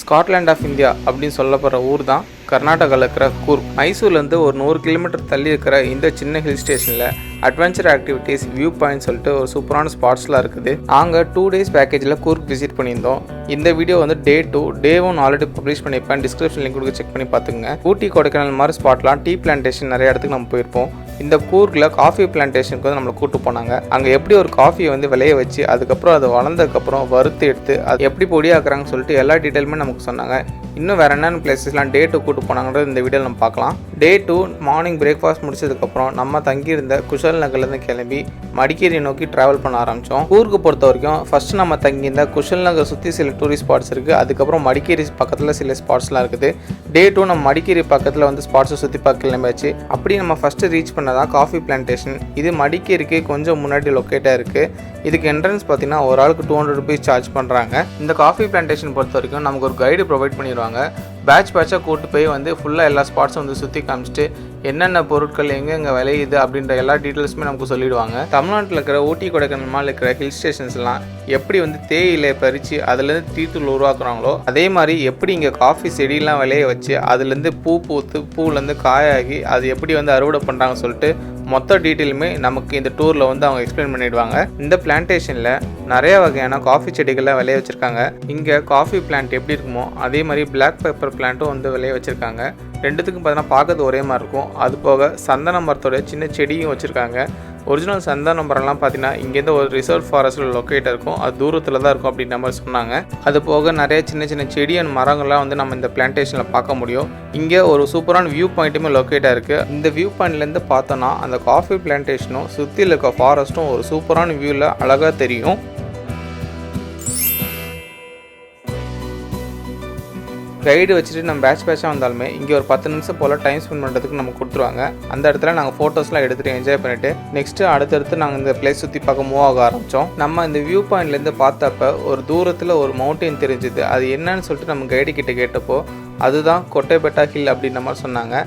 Scotland of India அப்படின்னு சொல்லப்படுற ஊர் தான் கர்நாடகாவில் இருக்கிற கூர்க். மைசூர்லேருந்து ஒரு 100 கிலோமீட்டர் தள்ளி இருக்கிற இந்த சின்ன ஹில் ஸ்டேஷனில் அட்வென்ச்சர் ஆக்டிவிட்டீஸ், வியூ பாயிண்ட் சொல்லிட்டு ஒரு சூப்பரான ஸ்பாட்ஸ்லாம் இருக்குது. நாங்கள் 2 days பேக்கேஜில் கூர்க் விசிட் பண்ணியிருந்தோம். இந்த வீடியோ வந்து டே 2, டே 1 ஆல்ரெடி பப்ளிஷ் பண்ணியிருப்பேன். டிஸ்கிரிப்ஷன் லிங்க் கொடுக்க செக் பண்ணி பார்த்துங்க. ஊட்டி, கொடைக்கானல் மாதிரி ஸ்பாட்லாம் டீ பிளான்டேஷன் நிறைய இடத்துக்கு நம்ம போயிருப்போம். இந்த கூர்க்கில் காஃபி பிளான்டேஷனுக்கு வந்து நம்மளை கூப்பிட்டு போனாங்க. அங்கே எப்படி ஒரு காஃபியை வந்து விளைய வச்சு அதுக்கப்புறம் அது வளர்ந்ததுக்கப்புறம் வறுத்து எடுத்து அது எப்படி பொடியாக்குறாங்கன்னு சொல்லிட்டு எல்லா டீட்டெயிலுமே நமக்கு சொன்னாங்க. இன்னும் வேறு என்னென்ன பிளேசஸ்லாம் டே 2 கூட்டு போனாங்கன்றது இந்த வீடியோவில் நம்ம பார்க்கலாம். டே 2 மார்னிங் பிரேக்ஃபாஸ்ட் முடிச்சதுக்கப்புறம் நம்ம தங்கியிருந்த குஷல் நகர்லேருந்து கிளம்பி மடிக்கேரி நோக்கி ட்ராவல் பண்ண ஆரம்பித்தோம். ஊருக்கு பொறுத்த வரைக்கும் ஃபஸ்ட்டு நம்ம தங்கியிருந்த குஷல் நகர் சுற்றி சில டூரிஸ்ட் ஸ்பாட்ஸ் இருக்குது. அதுக்கப்புறம் மடிக்கேரி பக்கத்தில் சில ஸ்பாட்ஸ்லாம் இருக்குது. டே 2 நம்ம மடிக்கேரி பக்கத்தில் வந்து ஸ்பாட்ஸை சுற்றி பார்க்க கிளம்பியாச்சு. அப்படி நம்ம ஃபஸ்ட்டு ரீச் பண்ணதான் காஃபி பிளான்டேஷன். இது மடிக்கேரிக்கு கொஞ்சம் முன்னாடி லொக்கேட்டாக இருக்குது. இதுக்கு என்ட்ரன்ஸ் பார்த்தீங்கன்னா ஒரு ஆளுக்கு 200 rupees சார்ஜ் பண்ணுறாங்க. இந்த காஃபி பிளான்டேஷன் பொறுத்த வரைக்கும் நமக்கு ஒரு கைடு ப்ரொவைட் பண்ணிடுவாங்க. பேட்சாக கூட்டு போய் வந்து ஃபுல்லாக எல்லா ஸ்பாட்ஸும் வந்து சுற்றி காமிச்சிட்டு என்னென்ன பொருட்கள் எங்கெங்கே விளையுது அப்படின்ற எல்லா டீட்டெயில்ஸுமே நமக்கு சொல்லிடுவாங்க. தமிழ்நாட்டில் இருக்கிற ஊட்டி, கொடைக்கானல் மாதிரி இருக்கிற ஹில் ஸ்டேஷன்ஸ்லாம் எப்படி வந்து தேயிலை பறித்து அதுலேருந்து டீத்தூள் உருவாக்குறாங்களோ அதே மாதிரி எப்படி இங்கே காஃபி செடியெலாம் விளைய வச்சு அதுலேருந்து பூ பூத்து பூலேருந்து காயாகி அது எப்படி வந்து அறுவடை பண்ணுறாங்கன்னு சொல்லிட்டு மொத்த டீட்டெயிலுமே நமக்கு இந்த டூரில் வந்து அவங்க எக்ஸ்பிளைன் பண்ணிடுவாங்க. இந்த பிளான்டேஷனில் நிறைய வகையான காஃபி செடிகள்லாம் விளைய வச்சுருக்காங்க. இங்கே காஃபி பிளான்ட் எப்படி இருக்குமோ அதே மாதிரி பிளாக் பெப்பர் பிளான்ட்டும் வந்து விளைய வச்சுருக்காங்க. ரெண்டுத்துக்கும் பார்த்தீங்கன்னா பார்க்கறது ஒரே மாதிரி இருக்கும். அது போக சந்தன மரத்தோட சின்ன செடியும் வச்சுருக்காங்க. ஒரிஜினல் சந்தன மரம்லாம் பார்த்தீங்கன்னா இங்கேருந்து ஒரு ரிசர்வ் ஃபாரஸ்ட்டில் லொக்கேட் இருக்கும். அது தூரத்தில் தான் இருக்கும் அப்படின்ற மாதிரி சொன்னாங்க. அது போக நிறைய சின்ன சின்ன செடி அண்ட் மரங்கள்லாம் வந்து நம்ம இந்த பிளான்டேஷனில் பார்க்க முடியும். இங்கே ஒரு சூப்பரான வியூ பாயிண்ட்டுமே லொக்கேட்டாக இருக்குது. இந்த வியூ பாயிண்ட்லேருந்து பார்த்தோன்னா அந்த காஃபி பிளான்டேஷனும் சுற்றியில் இருக்க ஃபாரஸ்ட்டும் ஒரு சூப்பரான வியூவில் அழகாக தெரியும். கைடு வச்சுட்டு நம்ம பேட்சாக வந்தாலுமே இங்கே ஒரு 10 நிமிஷம் போல் டைம் ஸ்பெண்ட் பண்ணுறதுக்கு நம்ம கொடுத்துருவாங்க. அந்த இடத்துல நாங்கள் ஃபோட்டோஸ்லாம் எடுத்துகிட்டு என்ஜாய் பண்ணிவிட்டு நெக்ஸ்ட்டு அடுத்தடுத்து நாங்கள் இந்த பிளேஸ் சுற்றி பார்க்க மூவ் ஆக ஆரம்பித்தோம். நம்ம இந்த வியூ பாயிண்ட்லேருந்து பார்த்தப்ப ஒரு தூரத்தில் ஒரு மவுண்டைன் தெரிஞ்சுது. அது என்னன்னு சொல்லிட்டு நம்ம கைடு கிட்ட கேட்டப்போ அதுதான் கொட்டைபெட்டா ஹில் அப்படின்ற மாதிரி சொன்னாங்க.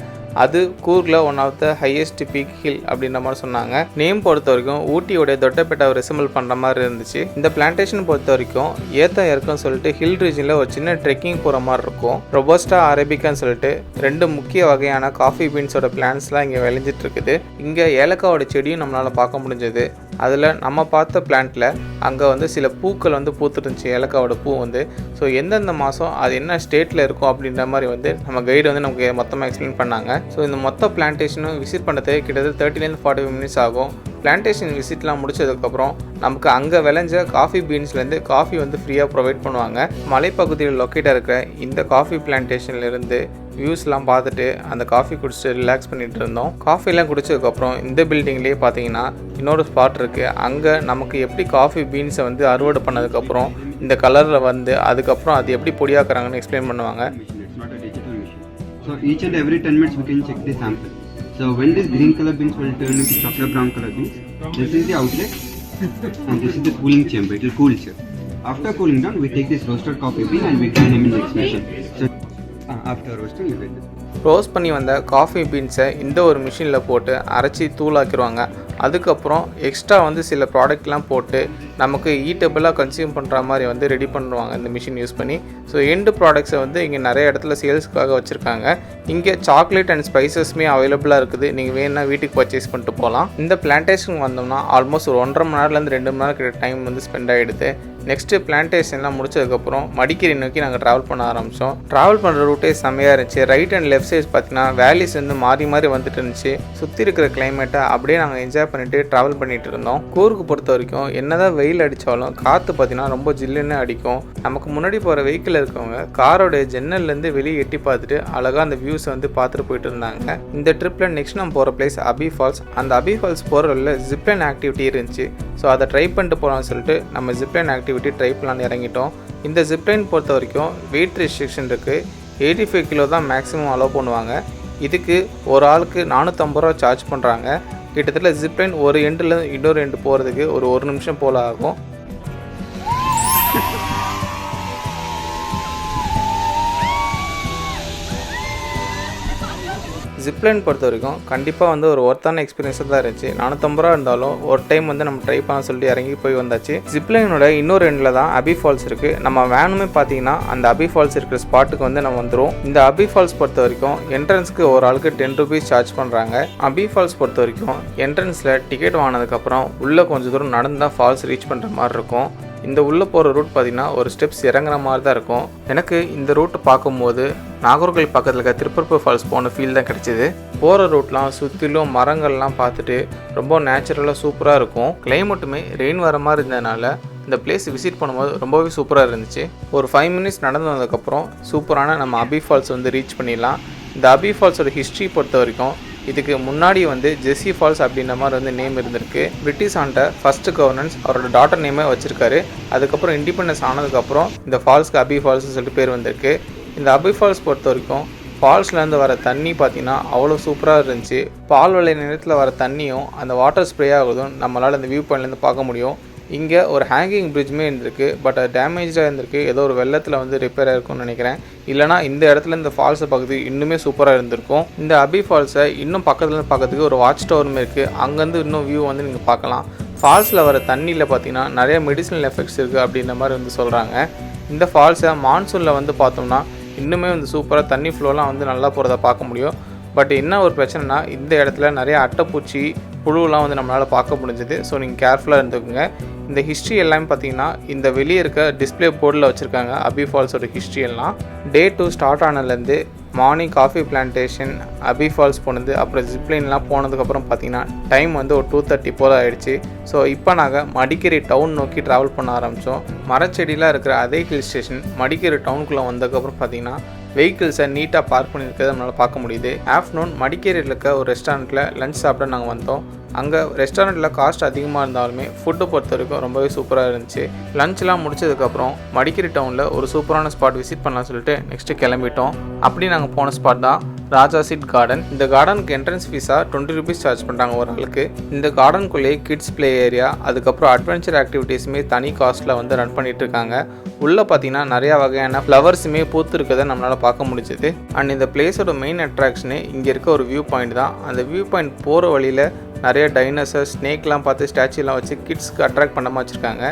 அது கூர்கில் one of the highest peak hill அப்படின்ற மாதிரி சொன்னாங்க. நேம் பொறுத்த வரைக்கும் ஊட்டியோடைய தொட்டைப்பேட்டாவை ரிசம்பிள் பண்ணுற மாதிரி இருந்துச்சு. இந்த பிளான்டேஷன் பொறுத்த வரைக்கும் ஏத்தம் இருக்குன்னு சொல்லிட்டு ஹில் ரீஜனில் ஒரு சின்ன ட்ரெக்கிங் போகிற மாதிரி இருக்கும். ரொபஸ்டா அரேபிக்கான்னு சொல்லிட்டு 2 முக்கிய வகையான காஃபி பீன்ஸோட பிளான்ட்ஸ்லாம் இங்கே விளைஞ்சிட்டு இருக்குது. இங்கே ஏலக்காவோட செடியும் நம்மளால் பார்க்க முடிஞ்சது. அதில் நம்ம பார்த்த பிளான்ட்டில் அங்கே வந்து சில பூக்கள் வந்து பூத்துருந்துச்சு, ஏலக்காவோட பூ வந்து. ஸோ எந்தெந்த மாதம் அது என்ன ஸ்டேட்டில் இருக்கும் அப்படின்ற மாதிரி வந்து நம்ம கைடு வந்து நமக்கு மொத்தமாக எக்ஸ்பிளைன் பண்ணாங்க. ஸோ இந்த மொத்த பிளான்டேஷனும் விசிட் பண்ணுறதுக்கு கிட்டத்தட்ட 30 to 45 minutes ஆகும். பிளான்டேஷன் விசிட்லாம் முடிச்சதுக்கப்புறம் நமக்கு அங்கே விளைஞ்ச காஃபி பீன்ஸ்லேருந்து காஃபி வந்து ஃப்ரீயாக ப்ரொவைட் பண்ணுவாங்க. மலைப்பகுதியில் லொக்கேட்டாக இருக்கிற இந்த காஃபி பிளான்டேஷன்லேருந்து வியூஸ்லாம் பார்த்துட்டு அந்த காஃபி குடிச்சிட்டு ரிலாக்ஸ் பண்ணிகிட்டு இருந்தோம். காஃபிலாம் குடிச்சதுக்கப்புறம் இந்த பில்டிங்லேயே பார்த்தீங்கன்னா இன்னொரு ஸ்பாட் இருக்குது. அங்கே நமக்கு எப்படி காஃபி பீன்ஸை வந்து அறுவடை பண்ணதுக்கப்புறம் இந்த கலரில் வந்து அதுக்கப்புறம் அது எப்படி பொடியாக்குறாங்கன்னு எக்ஸ்பிளைன் பண்ணுவாங்க. So each and every 10 minutes we can check the sample. So when this green color beans will turn into chocolate brown color beans, this is the outlet and this is the cooling chamber. It will cool here. After cooling down, we take this roasted coffee bean and we grind them in next machine. So after roasting, you get this. Roast பண்ணி வந்த coffee பீன்ஸை இந்த ஒரு மிஷினில் போட்டு அரைச்சி தூளாக்கிடுவாங்க. அதுக்கப்புறம் extra வந்து சில ப்ராடக்ட்லாம் போட்டு நமக்கு ஈட்டபிளாக கன்சியூம் பண்ணுற மாதிரி வந்து ரெடி பண்ணுவாங்க இந்த மிஷின் யூஸ் பண்ணி. ஸோ எண்டு ப்ராடக்ட்ஸை வந்து இங்கே நிறைய இடத்துல சேல்ஸ்க்காக வச்சுருக்காங்க. இங்கே சாக்லேட் அண்ட் ஸ்பைசஸ்மே அவைலபிளாக இருக்குது. நீங்கள் வேணுன்னா வீட்டுக்கு பர்ச்சேஸ் பண்ணிட்டு போகலாம். இந்த பிளான்டேஷன் வந்தோம்னா ஆல்மோஸ்ட் ஒரு 1.5 மணி நேரத்துலேருந்து 2 மணி நேரம் கிட்ட டைம் வந்து ஸ்பெண்ட் ஆகிடுது. நெக்ஸ்ட்டு பிளான்டேஷன்லாம் முடிச்சதுக்கப்புறம் மடிக்கேரி நோக்கி நாங்கள் ட்ராவல் பண்ண ஆரம்பித்தோம். ட்ராவல் பண்ணுற ரூட்டே செம்மையாக இருந்துச்சு. ரைட் அண்ட் லெஃப்ட் சைட்ஸ் பார்த்தீங்கன்னா வேலிஸ் வந்து மாறி மாறி வந்துட்டு இருந்துச்சு. சுற்றி இருக்கிற கிளைமேட்டை அப்படியே நாங்கள் என்ஜாய் பண்ணிட்டு ட்ராவல் பண்ணிட்டு இருந்தோம். கூர்க்கு பொறுத்த வரைக்கும் என்னதான் வெயில் அடித்தாலும் காற்று பார்த்தீங்கன்னா ரொம்ப ஜில்லுன்னு அடிக்கும். நமக்கு முன்னாடி போகிற வெஹிக்கிள் இருக்கவங்க காரோடைய ஜன்னல்லேருந்து வெளியே எட்டி பார்த்துட்டு அழகாக அந்த வியூஸை வந்து பார்த்துட்டு போயிட்டு இருந்தாங்க. இந்த ட்ரிப்பில் நெக்ஸ்ட் நம்ம போகிற பிளேஸ் அபி ஃபால்ஸ். அந்த அபி ஃபால்ஸ் போகிற வழியில் ஜிப்லைன் ஆக்டிவிட்டி இருந்துச்சு. ஸோ அதை ட்ரை பண்ணிட்டு போகலாம்னு சொல்லிட்டு நம்ம ஜிப்லைன் ஆக்டிவிட்டி ட்ரை பண்ணலான்னு இறங்கிட்டோம். இந்த ஜிப்லைன் பொறுத்த வரைக்கும் வெயிட் ரெஸ்ட்ரிக்ஷன் இருக்குது. 85 கிலோ தான் மேக்ஸிமம் அலோவ் பண்ணுவாங்க. இதுக்கு ஒரு ஆளுக்கு 450 ரூபா சார்ஜ் பண்ணுறாங்க. கிட்டத்தட்ட ஜிப்லைன் ஒரு எண்டில் இன்னொரு எண்டு போகிறதுக்கு ஒரு 1 நிமிஷம் போல் ஆகும். ஜிப்லைன் பொறுத்த வரைக்கும் கண்டிப்பாக வந்து ஒரு ஒர்த்தான எக்ஸ்பீரியன்ஸாக தான் இருந்துச்சு. 450 ரூபா இருந்தாலும் ஒரு டைம் வந்து நம்ம ட்ரை பண்ண சொல்லிட்டு இறங்கி போய் வந்தாச்சு. ஜிப்லைனோட இன்னொரு எண்டில் தான் அபி ஃபால்ஸ் இருக்குது. நம்ம வேனுமே பார்த்தீங்கன்னா அந்த அபி ஃபால்ஸ் இருக்கிற ஸ்பாட்டுக்கு வந்து நம்ம வந்துடும். இந்த அபி ஃபால்ஸ் பொறுத்த வரைக்கும் என்ட்ரன்ஸ்க்கு ஒரு ஆளுக்கு 10 rupees சார்ஜ் பண்ணுறாங்க. அபி ஃபால்ஸ் பொறுத்த வரைக்கும் என்ட்ரன்ஸில் டிக்கெட் வாங்கினதுக்கப்புறம் உள்ளே கொஞ்சம் தூரம் நடந்து தான் ஃபால்ஸ் ரீச் பண்ணுற மாதிரி இருக்கும். இந்த உள்ளே போகிற ரூட் பார்த்திங்கன்னா ஒரு ஸ்டெப்ஸ் இறங்குற மாதிரி தான் இருக்கும். எனக்கு இந்த ரூட் பார்க்கும்போது நாகர்கோவில் பக்கத்தில் இருக்க திருப்பரப்பு ஃபால்ஸ் போன ஃபீல் தான் கிடச்சிது. போகிற ரூட்லாம் சுற்றிலும் மரங்கள்லாம் பார்த்துட்டு ரொம்ப நேச்சுரலாக சூப்பராக இருக்கும். கிளைமேட்டுமே ரெயின் வர மாதிரி இருந்ததுனால இந்த பிளேஸ் விசிட் பண்ணும்போது ரொம்பவே சூப்பராக இருந்துச்சு. ஒரு 5 minutes நடந்து வந்ததுக்கப்புறம் சூப்பரான நம்ம அபி ஃபால்ஸ் வந்து ரீச் பண்ணிடலாம். இந்த அபி ஃபால்ஸோட ஹிஸ்ட்ரி பொறுத்த வரைக்கும் இதுக்கு முன்னாடி வந்து ஜெஸ்ஸி ஃபால்ஸ் அப்படின்ற மாதிரி வந்து நேம் இருந்திருக்கு. பிரிட்டிஷ் ஆண்ட ஃபர்ஸ்ட் கவர்னன்ஸ் அவரோட டாட்டர் நேமே வச்சிருக்காரு. அதுக்கப்புறம் இண்டிபெண்டன்ஸ் ஆனதுக்கப்புறம் இந்த ஃபால்ஸ்க்கு அபி ஃபால்ஸ்னு சொல்லிட்டு பேர் வந்திருக்கு. இந்த அபி ஃபால்ஸ் பொறுத்த வரைக்கும் ஃபால்ஸ்லேருந்து வர தண்ணி பார்த்தீங்கன்னா அவ்வளோ சூப்பராக இருந்துச்சு. பால் வெள்ளை நிறத்தில் வர தண்ணியும் அந்த வாட்டர் ஸ்ப்ரே ஆகுதும் நம்மளால் அந்த வியூ பாயிண்ட்லேருந்து பார்க்க முடியும். இங்கே ஒரு ஹேங்கிங் பிரிட்ஜுமே இருந்திருக்கு. பட் அது டேமேஜாக இருந்திருக்கு. ஏதோ ஒரு வெள்ளத்தில் வந்து ரிப்பேர் ஆகிருக்கும்னு நினைக்கிறேன். இல்லைனா இந்த இடத்துல இந்த ஃபால்ஸை பார்க்குறதுக்கு இன்னுமே சூப்பராக இருந்திருக்கும். இந்த அபி ஃபால்ஸை இன்னும் பக்கத்துலேருந்து பார்க்கறதுக்கு ஒரு வாட்ச் டவருமே இருக்குது. அங்கேருந்து இன்னும் வியூ வந்து நீங்கள் பார்க்கலாம். ஃபால்ஸில் வர தண்ணியில் பார்த்தீங்கன்னா நிறைய மெடிசனல் எஃபெக்ட்ஸ் இருக்குது அப்படின்ற மாதிரி வந்து சொல்கிறாங்க. இந்த ஃபால்ஸை மான்சூனில் வந்து பார்த்தோம்னா இன்னுமே வந்து சூப்பராக தண்ணி ஃப்ளோலாம் வந்து நல்லா போகிறத பார்க்க முடியும். பட் என்ன ஒரு பிரச்சனைனா இந்த இடத்துல நிறைய அட்டைப்பூச்சி புழுலாம் வந்து நம்மளால் பார்க்க முடிஞ்சது. ஸோ நீங்கள் கேர்ஃபுல்லாக இருந்துக்குங்க. இந்த ஹிஸ்ட்ரி எல்லாமே பார்த்தீங்கன்னா இந்த வெளியே இருக்க டிஸ்பிளே போர்டில் வச்சுருக்காங்க அபி ஃபால்ஸோட ஹிஸ்ட்ரி எல்லாம். டே 2 ஸ்டார்ட் ஆனதுலேருந்து மார்னிங் காஃபி பிளான்டேஷன், அபி ஃபால்ஸ் போனது, அப்புறம் ஜிப்லைன்லாம் போனதுக்கப்புறம் பார்த்தீங்கன்னா டைம் வந்து ஒரு 2:30 போல் ஆகிடுச்சு. ஸோ இப்போ நாங்கள் மடிக்கேரி டவுன் நோக்கி ட்ராவல் பண்ண ஆரம்பித்தோம். மரச்செடிலாம் இருக்கிற அதே ஹில் ஸ்டேஷன் மடிக்கேரி டவுனுக்குள்ளே வந்ததுக்கப்புறம் பார்த்தீங்கன்னா வெஹிக்கிள்ஸை நீட்டாக பார்க் பண்ணியிருக்கிறத நம்மளால் பார்க்க முடியுது. ஆஃப்டர்நூன் மடிக்கேரியில் இருக்க ஒரு ரெஸ்டாரண்ட்டில் லஞ்ச் சாப்பிட நாங்கள் வந்தோம். அங்கே ரெஸ்டாரண்ட்டில் காஸ்ட் அதிகமாக இருந்தாலுமே ஃபுட்டை பொறுத்த வரைக்கும் ரொம்பவே சூப்பராக இருந்துச்சு. லஞ்செலாம் முடிச்சதுக்கப்புறம் மடிக்கேரி டவுனில் ஒரு சூப்பரான ஸ்பாட் விசிட் பண்ணலாம் சொல்லிட்டு நெக்ஸ்ட்டு கிளம்பிட்டோம். அப்படி நாங்கள் போன ஸ்பாட் தான் ராஜா சீட் கார்டன். இந்த கார்டனுக்கு என்ட்ரன்ஸ் ஃபீஸாக 20 rupees சார்ஜ் பண்ணுறாங்க ஒரு ஆளுக்கு. இந்த கார்டனுக்குள்ளேயே கிட்ஸ் ப்ளே ஏரியா, அதுக்கப்புறம் அட்வென்ச்சர் ஆக்டிவிட்டீஸுமே தனி காஸ்ட்டில் வந்து ரன் பண்ணிட்டு இருக்காங்க. உள்ளே பார்த்தீங்கன்னா நிறையா வகையான ஃப்ளவர்ஸுமே பூத்து இருக்கிறத நம்மளால் பார்க்க முடிஞ்சது. அண்ட் இந்த பிளேஸோட மெயின் அட்ராக்ஷனு இங்கே இருக்க ஒரு வியூ பாயிண்ட் தான். அந்த வியூ பாயிண்ட் போகிற வழியில் நிறைய டைனோசர், ஸ்னேக்லாம் பார்த்து ஸ்டாச்சுலாம் வச்சு கிட்ஸ்க்கு அட்ராக்ட் பண்ணாமல் வச்சுருக்காங்க.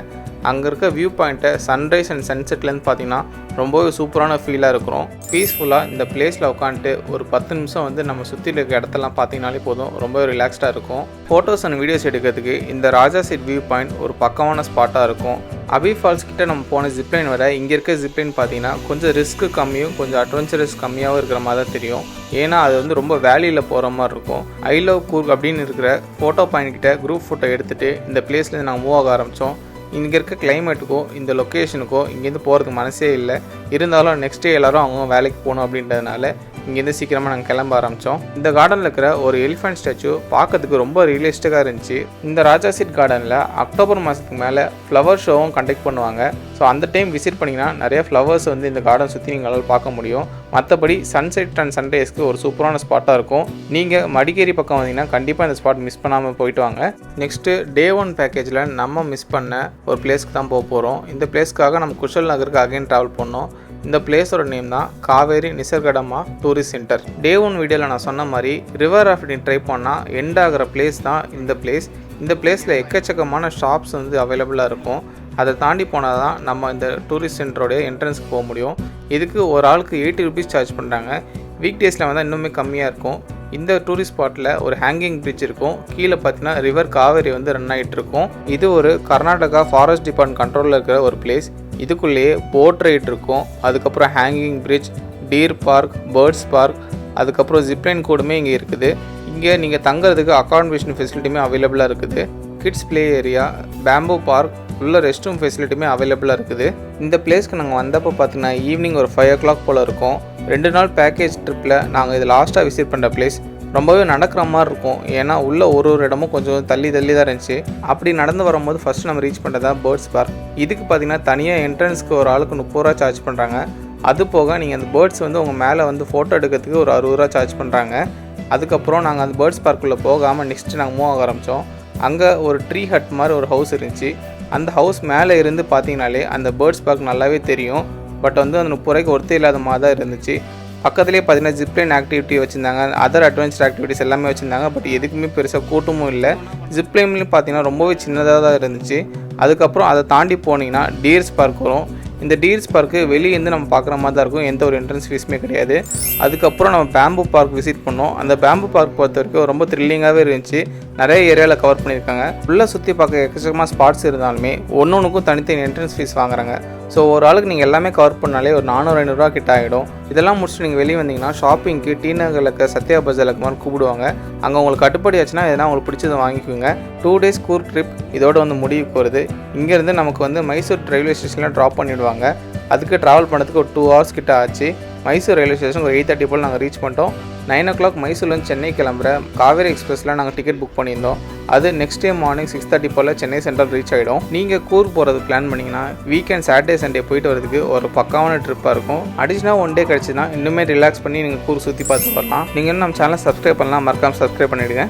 அங்கே இருக்க வியூ பாயிண்ட்டை சன்ரைஸ் அண்ட் சன்செட்லேருந்து பார்த்தீங்கன்னா ரொம்பவே சூப்பரான ஃபீலாக இருக்கும். பீஸ்ஃபுல்லாக இந்த பிளேஸில் உட்காந்துட்டு ஒரு 10 நிமிஷம் வந்து நம்ம சுற்றி இருக்க இடத்தெல்லாம் பார்த்தீங்கனாலே போதும், ரொம்பவே ரிலாக்ஸ்டாக இருக்கும். ஃபோட்டோஸ் அண்ட் வீடியோஸ் எடுக்கிறதுக்கு இந்த ராஜா சீட் வியூ பாயிண்ட் ஒரு பக்கமான ஸ்பாட்டாக இருக்கும். அபி ஃபால்ஸ் கிட்ட நம்ம போன ஜிப்லைன் வர இங்கே இருக்க ஜிப்லைன் பார்த்தீங்கன்னா கொஞ்சம் ரிஸ்க்கு கம்மியும் கொஞ்சம் அட்வென்ச்சரஸ் கம்மியாகவும் இருக்கிற மாதிரி தான் தெரியும். ஏன்னா அது வந்து ரொம்ப வேலியில் போகிற மாதிரி இருக்கும். ஐ லவ் கூர்க் அப்படின்னு இருக்கிற ஃபோட்டோ பாயிண்ட் கிட்ட குரூப் ஃபோட்டோ எடுத்துகிட்டு இந்த பிளேஸ்லேருந்து நாங்கள் மூவ் ஆக ஆரம்பித்தோம். இங்கே இருக்க கிளைமேட்டுக்கோ இந்த லொக்கேஷனுக்கோ இங்கேருந்து போகிறதுக்கு மனசே இல்லை. இருந்தாலும் நெக்ஸ்ட் டே எல்லோரும் அவங்க வேலைக்கு போகணும் அப்படின்றதுனால இங்கேருந்து சீக்கிரமாக நாங்கள் கிளம்ப ஆரம்பித்தோம். இந்த கார்டனில் இருக்கிற ஒரு எலிஃபென்ட் ஸ்டாச்சு பார்க்கறதுக்கு ரொம்ப ரியலிஸ்டிக்காக இருந்துச்சு. இந்த ராஜா சீட் கார்டனில் அக்டோபர் மாதத்துக்கு மேலே ஃப்ளவர் ஷோவும் கண்டக்ட் பண்ணுவாங்க. ஸோ அந்த டைம் விசிட் பண்ணிங்கன்னா நிறைய ஃப்ளவர்ஸ் வந்து இந்த கார்டன் சுற்றி நீங்களால் பார்க்க முடியும். மற்றபடி சன்செட் அண்ட் சன்ரைஸ்க்கு ஒரு சூப்பரான ஸ்பாட்டாக இருக்கும். நீங்கள் மடிக்கேரி பக்கம் வந்தீங்கன்னா கண்டிப்பாக இந்த ஸ்பாட் மிஸ் பண்ணாமல் போயிட்டு வாங்க. நெக்ஸ்ட்டு டே 1 பேக்கேஜில் நம்ம மிஸ் பண்ண ஒரு பிளேஸ்க்கு தான் போக போகிறோம். இந்த பிளேஸ்க்காக நம்ம குஷல் நகருக்கு அகைன் ட்ராவல் பண்ணோம். இந்த பிளேஸோட நேம் தான் காவேரி நிசர்கடமா டூரிஸ்ட் சென்டர். டே 1 வீடியோவில் நான் சொன்ன மாதிரி ரிவர் ராஃப்டிங் ட்ரை பண்ணால் எண்ட் ஆகிற பிளேஸ் தான் இந்த பிளேஸ். இந்த பிளேஸில் எக்கச்சக்கமான ஷாப்ஸ் வந்து அவைலபிளாக இருக்கும். அதை தாண்டி போனால் தான் நம்ம இந்த டூரிஸ்ட் சென்டரோடைய என்ட்ரன்ஸ்க்கு போக முடியும். இதுக்கு ஒரு ஆளுக்கு 80 rupees சார்ஜ் பண்ணுறாங்க. வீக் டேஸில் வந்தால் இன்னுமே கம்மியாக இருக்கும். இந்த டூரிஸ்ட் ஸ்பாட்டில் ஒரு ஹேங்கிங் பிரிட்ஜ் இருக்கும். கீழே பார்த்தீங்கன்னா ரிவர் காவேரி வந்து ரன் ஆகிட்டு இருக்கும். இது ஒரு கர்நாடகா ஃபாரஸ்ட் டிபார்ட்மெண்ட் கண்ட்ரோலில் இருக்கிற ஒரு பிளேஸ். இதுக்குள்ளேயே போட் ரைட் இருக்கும், அதுக்கப்புறம் hanging bridge, deer park, birds park, அதுக்கப்புறம் ஜிப்லைன் கூடமே இங்கே இருக்குது. இங்கே நீங்கள் தங்குறதுக்கு அக்காமடேஷன் ஃபெசிலிட்டியுமே அவைலபிளாக இருக்குது. Kids play area, bamboo park, உள்ள ரெஸ்ட் ரூம் ஃபெசிலிட்டியுமே அவைலபிளாக இருக்குது. இந்த பிளேஸ்க்கு நாங்கள் வந்தப்போ பார்த்தீங்கன்னா ஈவினிங் ஒரு 5 o'clock போல் இருக்கும். 2 நாள் பேக்கேஜ் ட்ரிப்பில் நாங்கள் இது லாஸ்ட்டாக விசிட் பண்ணுற பிளேஸ். ரொம்பவே நடக்கிற மாதிரி இருக்கும். ஏன்னா உள்ள ஒரு இடமும் கொஞ்சம் தள்ளி தான் இருந்துச்சு. அப்படி நடந்து வரும்போது ஃபஸ்ட்டு நம்ம ரீச் பண்ணுறதா பேர்ட்ஸ் பார்க். இதுக்கு பார்த்தீங்கன்னா தனியாக என்ட்ரன்ஸ்க்கு ஒரு ஆளுக்கு 30 ரூபா சார்ஜ் பண்ணுறாங்க. அது போக நீங்கள் அந்த பேர்ட்ஸ் வந்து உங்கள் மேலே வந்து ஃபோட்டோ எடுக்கிறதுக்கு ஒரு 60 ரூபா சார்ஜ் பண்ணுறாங்க. அதுக்கப்புறம் நாங்கள் அந்த பேர்ட்ஸ் பார்க்குள்ளே போகாமல் நெக்ஸ்ட்டு நாங்கள் மூவ் ஆக ஆரம்பித்தோம். அங்கே ஒரு ட்ரீ ஹட் மாதிரி ஒரு ஹவுஸ் இருந்துச்சு. அந்த ஹவுஸ் மேலே இருந்து பார்த்தீங்கனாலே அந்த பேர்ட்ஸ் பார்க் நல்லாவே தெரியும். பட் வந்து அந்த 30 ரூபாய்க்கு ஒருத்தர் இல்லாத மாதிரி தான் இருந்துச்சு. பக்கத்துலேயே பார்த்தீங்கன்னா ஜிப்லைன் ஆக்டிவிட்டி வச்சுருந்தாங்க, அதர் அட்வென்ச்சர் ஆக்டிவிட்டிஸ் எல்லாமே வச்சுருந்தாங்க. பட் எதுக்குமே பெருசாக கூட்டமும் இல்லை. ஜிப்லைன்லையும் பார்த்தீங்கன்னா ரொம்பவே சின்னதாக தான் இருந்துச்சு. அதுக்கப்புறம் அதை தாண்டி போனீங்கன்னா டீர்ஸ் பார்க் வரும். இந்த டீர்ஸ் பார்க்கு வெளியேருந்து நம்ம பார்க்குற மாதிரி தான் இருக்கும், எந்த ஒரு என்ட்ரன்ஸ் ஃபீஸுமே கிடையாது. அதுக்கப்புறம் நம்ம பேம்பு பார்க் விசிட் பண்ணோம். அந்த பேம்பு பார்க் பொறுத்த வரைக்கும் ரொம்ப த்ரில்லிங்காகவே இருந்துச்சு. நிறைய ஏரியாவில் கவர் பண்ணியிருக்காங்க. ஃபுல்லாக சுற்றி பார்க்க எக்கச்சக்கமாக ஸ்பாட்ஸ் இருந்தாலுமே ஒன்றுக்கும் தனித்தனி என்ட்ரன்ஸ் ஃபீஸ் வாங்குறாங்க. ஸோ ஒரு ஆளுக்கு நீங்கள் எல்லாமே கவர் பண்ணாலே ஒரு 400-500 கிட்ட ஆகிடும். இதெல்லாம் முடிச்சுட்டு நீங்கள் வெளியே வந்தீங்கன்னா ஷாப்பிங்க்கு டி நகரில் இருக்க சத்யா பஜாருக்கு மாதிரி கூப்பிடுவாங்க. அங்கே உங்களுக்கு கட்டுப்படி ஆச்சுன்னா எதனா உங்களுக்கு பிடிச்சதை வாங்கிக்கோங்க. 2 days கூர்க் ட்ரிப் இதோட வந்து முடிவுக்கு வருது. இங்கேருந்து நமக்கு வந்து மைசூர் ரயில்வே ஸ்டேஷனில் ட்ராப் பண்ணிவிடுவாங்க. அதுக்கு ட்ராவல் பண்ணுறதுக்கு ஒரு 2 hours கிட்ட ஆச்சு. மைசூர் ரயில்வே ஸ்டேஷன் ஒரு 8:30 போல் நாங்கள் ரீச் பண்ணிட்டோம். 9 o'clock மைசூர்லேருந்து சென்னை கிளம்புற காவேரி எக்ஸ்பிரஸில் நாங்கள் டிக்கெட் புக் பண்ணியிருந்தோம். அது நெக்ஸ்ட் டே மார்னிங் 6:30 போல் சென்னை சென்ட்ரல் ரீச் ஆகிடும். நீங்கள் கூர்க் போகிறது பிளான் பண்ணிங்கன்னா வீக்கெண்ட் சாட்டர்டே சண்டே போயிட்டு வரதுக்கு ஒரு பக்காவான ட்ரிப்பாக இருக்கும். அடிஷ்னலாக 1 day கிடச்சின்னா இன்னுமே ரிலாக்ஸ் பண்ணி நீங்கள் கூர்க் சுற்றி பார்த்து வரலாம். நீங்கள் இன்னும் நம்ம சேனலை சப்ஸ்கிரைப் பண்ணலாம், மறக்காமல் சப்ஸ்கிரைப் பண்ணிவிடுங்க.